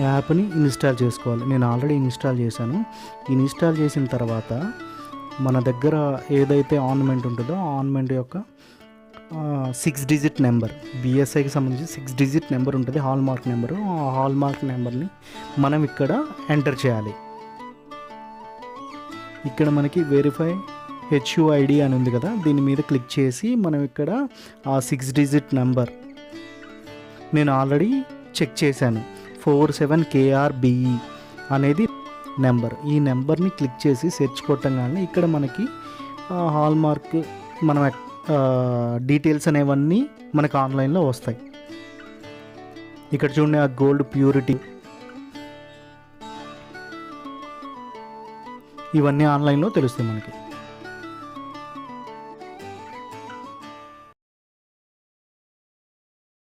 యాప్ని ఇన్స్టాల్ చేసుకోవాలి. నేను ఆల్రెడీ ఇన్స్టాల్ చేశాను. ఇన్స్టాల్ చేసిన తర్వాత మన దగ్గర ఏదైతే ఆర్నమెంట్ ఉంటుందో ఆ ఆర్నమెంట్ యొక్క 6 డిజిట్ నెంబర్, బిఎస్ఐకి సంబంధించి 6 డిజిట్ నెంబర్ ఉంటుంది, హాల్ మార్క్ నెంబరు. ఆ హాల్ మార్క్ నెంబర్ని మనం ఇక్కడ ఎంటర్ చేయాలి. ఇక్కడ మనకి వెరిఫై HUID అని ఉంది కదా, దీని మీద క్లిక్ చేసి మనం ఇక్కడ ఆ 6 డిజిట్ నెంబర్ నేను ఆల్రెడీ చెక్ చేశాను, 47KRBE అనేది నెంబర్. ఈ నెంబర్ని క్లిక్ చేసి సెర్చ్ కొట్టగానే ఇక్కడ మనకి హాల్ మార్క్ మనం డీటెయిల్స్ అనేవన్నీ మనకు ఆన్లైన్లో వస్తాయి. ఇక్కడ చూడండి, ఆ గోల్డ్ ప్యూరిటీ ఇవన్నీ ఆన్లైన్లో తెలుస్తాయి మనకి.